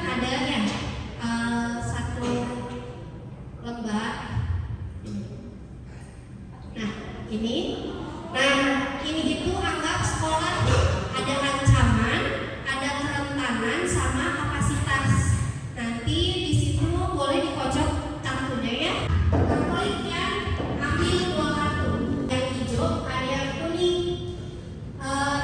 ada ya satu lembar. Nah ini, ini itu anggap sekolah ada ancaman, ada kerentanan, sama kapasitas. Nanti di situ boleh dikocok kartunya ya. Klik ya, ambil 2 kartu. Yang hijau ada yang kuning.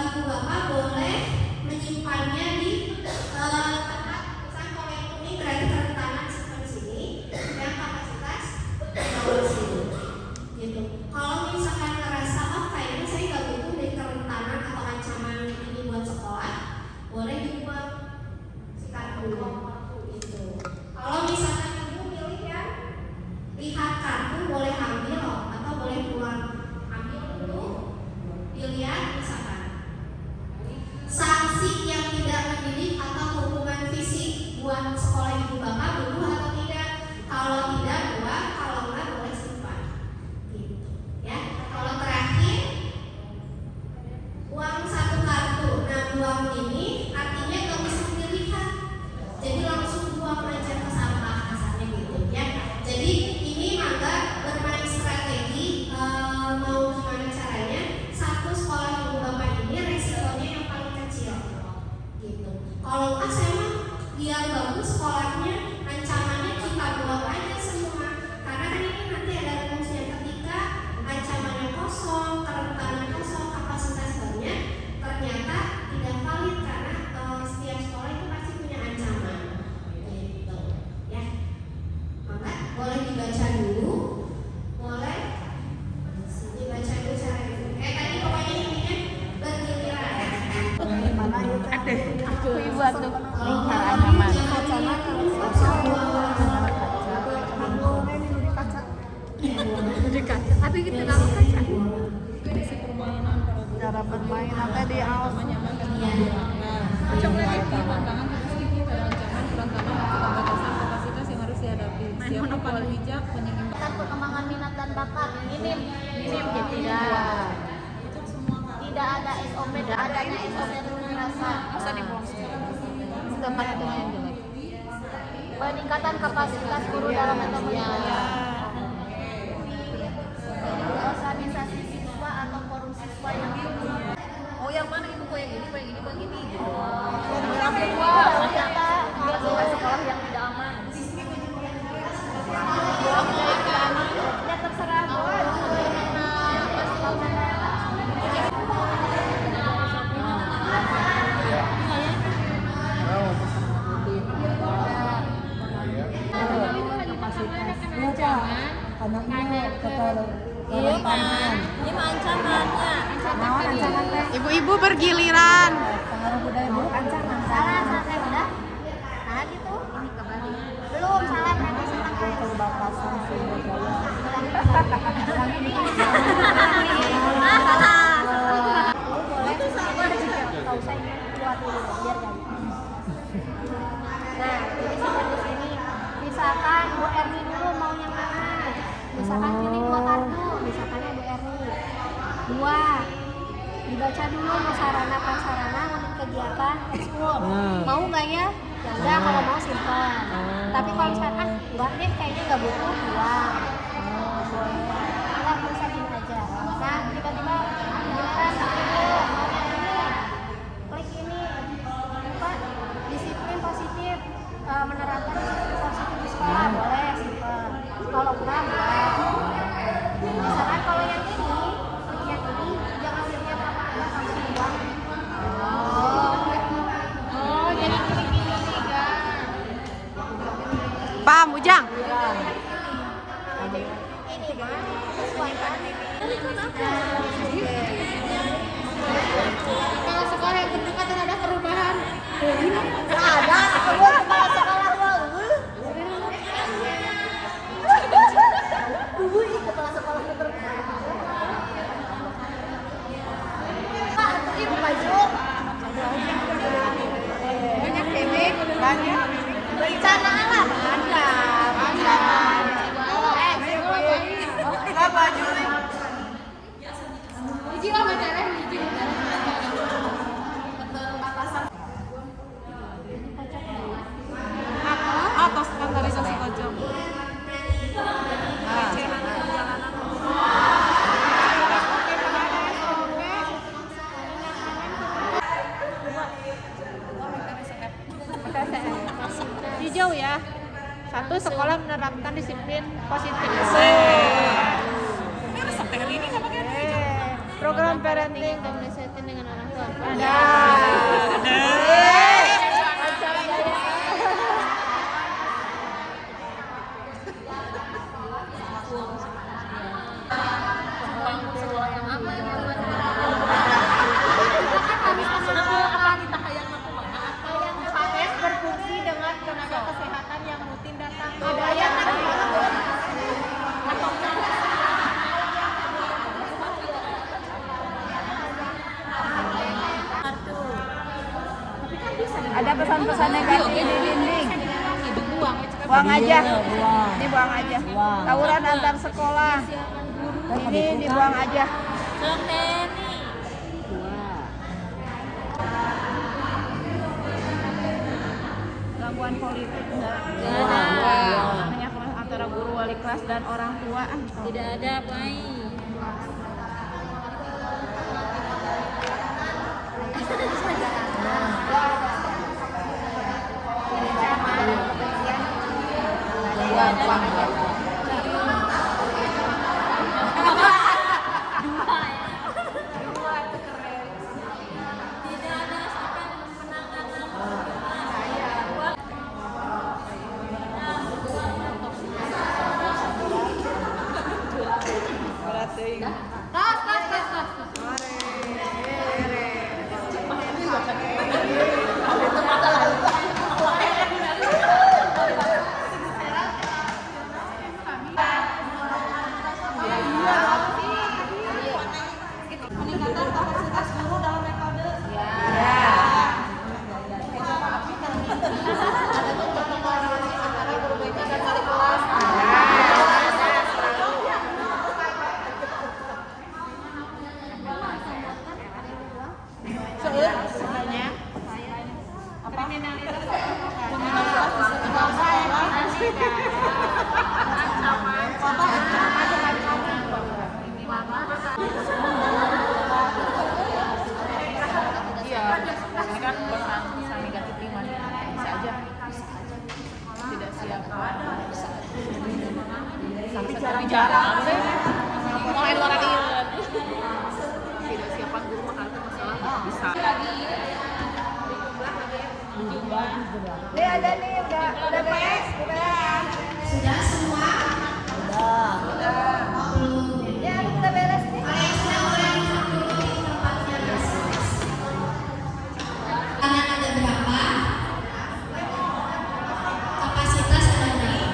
Ibu bapak boleh menyimpannya di tempat, misalnya kalau yang kuning berarti kerentanan seperti sini, yang kapasitas bawah sini. Gitu. Kalau misalkan ngerasa kayaknya saya nggak butuh dari kerentanan atau ancaman ini buat sekolah, boleh dibuat si kartu itu. Kalau misalkan ibu pilih yang lihat kartu, boleh ambil atau boleh buang. Ambil dulu, dilihat misalkan sanksi yang tidak mendidik atau hukuman fisik buat sekolah ibu bapak butuh atau tidak. Kalau tidak buang, kalau enggak boleh simpan. Gitu. Ya. Kalau terakhir uang 1 kartu. Nah, buang ini artinya nggak bisa dilihat. Jadi langsung buang aja ke sampah kasarnya gitu ya. Jadi ini mangga bermain strategi mau gimana caranya satu sekolah ibu bapak ini resikonya yang paling kecil gitu. Kalau enggak saya mah biar bagus sekolahnya, ancamannya kita buang aja semua. Karena kan ini nanti ada rumusnya, ketika ancamannya kosong, kerentanan kosong, kapasitas banyak, ternyata tidak valid karena setiap sekolah itu pasti punya ancaman gitu ya. Maka boleh dibaca dulu, boleh dibaca dulu cara itu. Tadi pokoknya intinya bergiliran. Ada aku ibu tuh lingkar anyaman. Di kaca. Tapi kita kalau kaca. Kondisi permainan cara bermain nanti di awas. Coba lagi tantangan sedikit ada ancaman kerentanan keterbatasan kapasitas yang harus dihadapi. Siapa paling bijak menyeimbangkan Perkembangan minat dan bakat minim tidak ada SOP, dan adanya SOP itu merasa masa dibuang tempat itu yang jelek. Peningkatan kapasitas guru dalam metode organisasi siswa atau forum siswa yang oh yang mana ibu kok yang ini gitu. ternyata dia sekolah yang tidak aman. Ya terserah anaknya kerentanan. Ini ancamannya. Ibu-ibu bergiliran. Pengaruh budaya buruk ancaman. Salah saya udah. Nah gitu. Ini kembali. Belum salah nanti senang. Keterbatasan sumber daya. Salah. Itu sama. Tahu saya buat dulu biar jadi. Nah, jadi seperti sini. Misalkan Bu Erni dulu mau yang mana? Misalkan pilih 2 kartu, misalkan Bu Erni 2. Dibaca dulu sarana prasarana unit kegiatan ekskul. Mau nggak ya? Ya udah, kalau mau simpan. Tapi kalau misalkan enggak deh, kayaknya nggak butuh, buang. Enggak bisa gini aja. Nah, tiba-tiba giliran mau yang ini, klik ini. Apa? Disiplin positif, menerapkan disiplin positif di sekolah, boleh simpan. Kalau enggak, misalkan kalau yang ini, klik yang ini, jangan lihat apa-apa, langsung buang. Jadi klik ini nih, guys. Paham, Ujang? Ini mah sesuaikan. Kalau sekolah yang terdekat ada perubahan. Ada, keluar kepala sekolah gua. Kepala sekolah terdekat. Pak, ini baju. Banyak ini, banyak. Bencana alam. Baju. Hiji lah benernya hiji. hijau ya. 1, sekolah menerapkan disiplin positif. Program parenting komunikasi dengan orang tua. Ada. Berfungsi dengan tenaga kesehatan yang rutin datang. Ada yang Ada pesan-pesan negatif di dinding. Buang aja. Dibuang aja. Tawuran antar sekolah. Ini dibuang aja. Gangguan politik enggak? Namanya antara guru wali kelas dan orang tua. tidak ada baik. Nih ada nih, udah beres. Sudah semua? Ya, udah beres nih. Kalau yang sudah mulai dulu di tempatnya masing-masing. Anak ada berapa? Kapasitas ada berapa?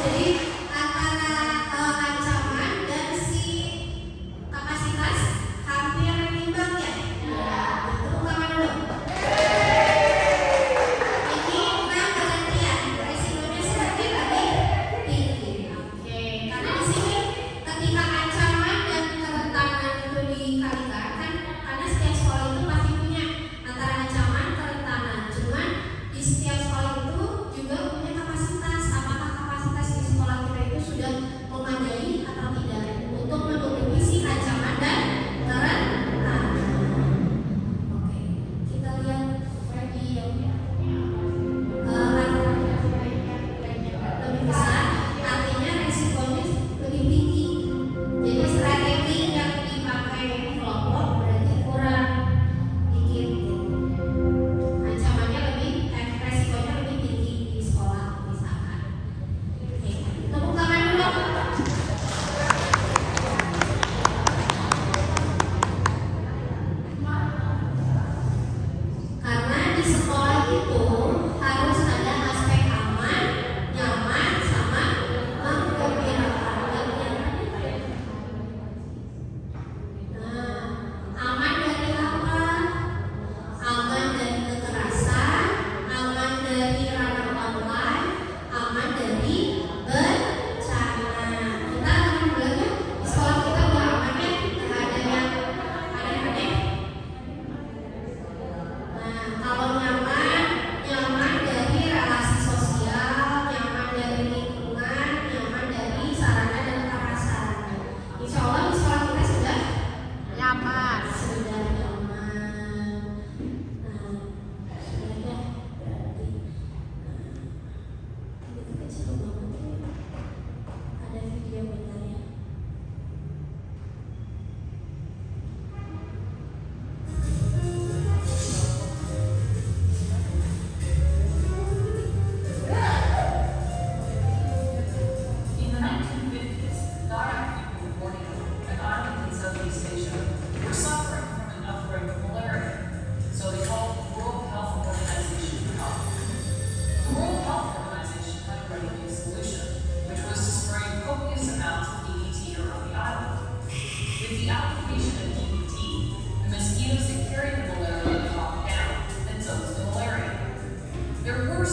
Jadi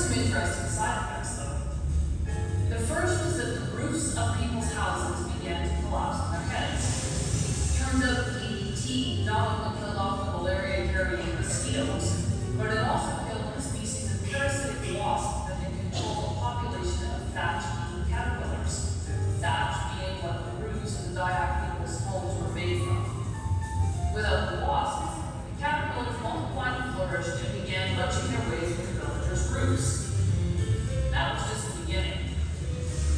some interesting side effects, though. The first was that the roofs of people's houses began to collapse on their heads. Turns out that DDT not only killed off the malaria-carrying mosquitoes, but it also killed a species of parasitic wasp that had controlled a population of thatch-eating caterpillars. Thatch being what the roofs of the Dayak people's homes were made from. Without the wasps, the caterpillars multiplied and flourished and began munching their way through the villagers' roofs. That was just the beginning.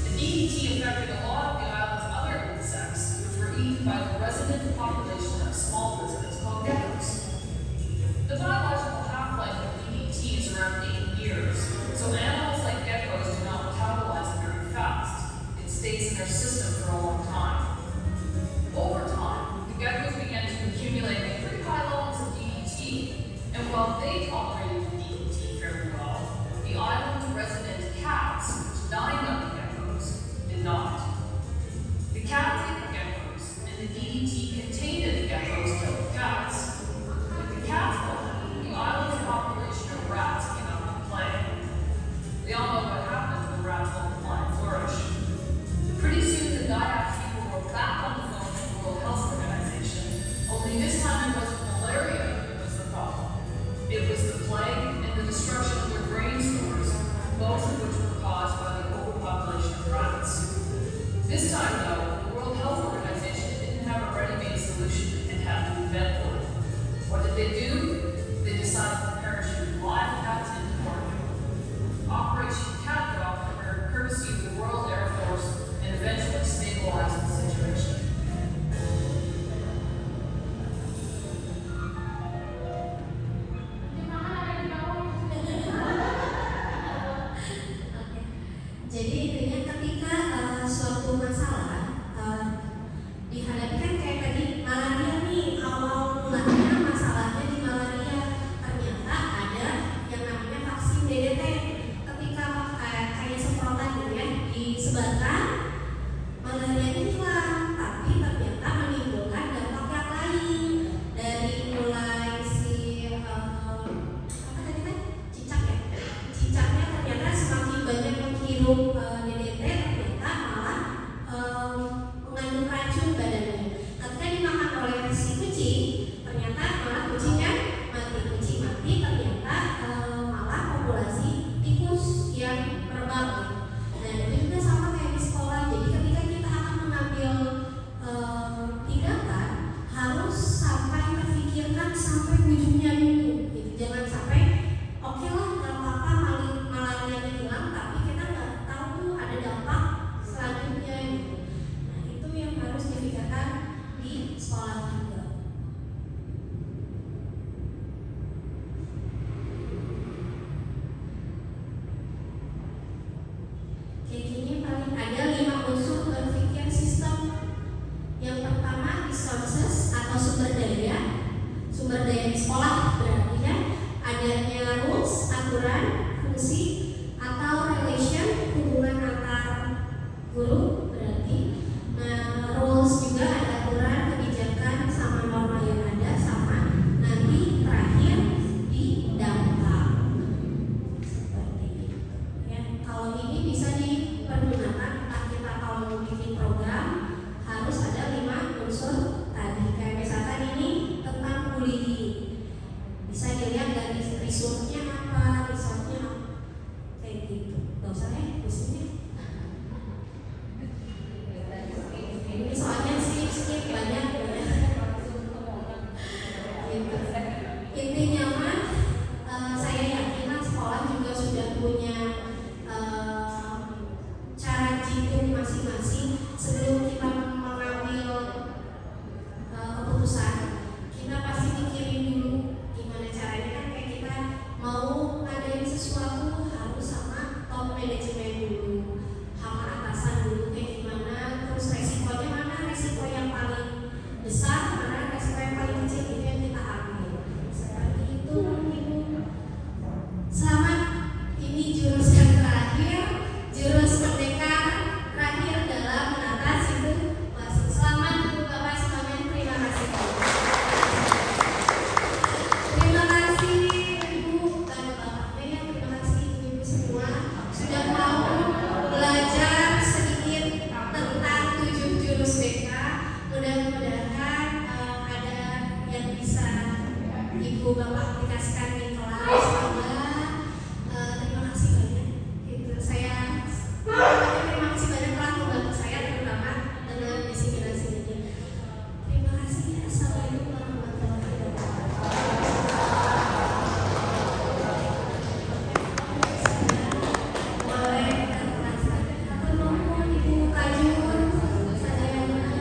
The DDT affected a lot of the island's other insects, which were eaten by the resident population of small lizards called geckos. The biological half-life of DDT is around 8 years, so animals like geckos do not metabolize it very fast. It stays in their system for a long time. Over time, the geckos began to accumulate pretty high levels of DDT, and while they tolerated the DDT fairly well, the island's resident cats, which dined on the geckos, did not. The cats ate the geckos, and the DDT contained in the geckos killed the cats. With the cats gone, the island's population of rats came out to play. We all know what happens when rats multiply and flourish. Pretty soon, the Dayak people were back on the phone with the World Health Organization, only this time it wasn't malaria that was the problem. It was the plague and the destruction of their grain stores, both of which were caused by the overpopulation of rats. This time, though, the World Health Organization didn't have a ready-made solution and had to invent one. What did they do? They decided to parachute live cats into Borneo. Operation Cat Dog occurred courtesy of the Royal Air Force and eventually stabilized the situation. Jadi intinya ketika suatu masalah dihadapi kan kayak tadi malaria nih, awal mulanya masalahnya di malaria, ternyata ada yang namanya vaksin DDT. Ketika kayak semprotan gitu ya disebarkan, malaria ini hilang, tapi ternyata menimbulkan dampak yang lain, dari mulai si apa tadi kan cicak ya, cicaknya ternyata semakin banyak menghirup DDT, ternyata malah mengandung racun badannya. Ketika dimakan oleh si kucing, ternyata malah kucingnya mati. Kucing mati, ternyata malah populasi tikus yang merebak gitu. Dan itu juga sama kayak di sekolah. Jadi ketika kita akan mengambil tindakan, harus sampai terfikirkan sampai ujungnya dulu gitu. Jangan sampai oke lah nggak apa-apa malarianya hilang, tapi kita nggak tahu tuh ada dampak selanjutnya gitu. Nah itu yang harus dipikirkan di sekolah juga. Kayak gini paling ada 5 unsur berpikir sistem. Yang pertama resources atau sumber daya di sekolah, berarti ya adanya rules, aturan, fungsi, atau relation, hubungan antar guru berarti. Nah, rules juga ada aturan, kebijakan, sama norma yang ada, sama nanti terakhir di dampak seperti itu ya. Kalau ini bisa dipergunakan entah kita kalau mau bikin program, harus ada 5 unsur tadi. Kayak misalkan ini tentang bullying, bisa dilihat dari resource-nya apa, kayak gitu. Gak usah ya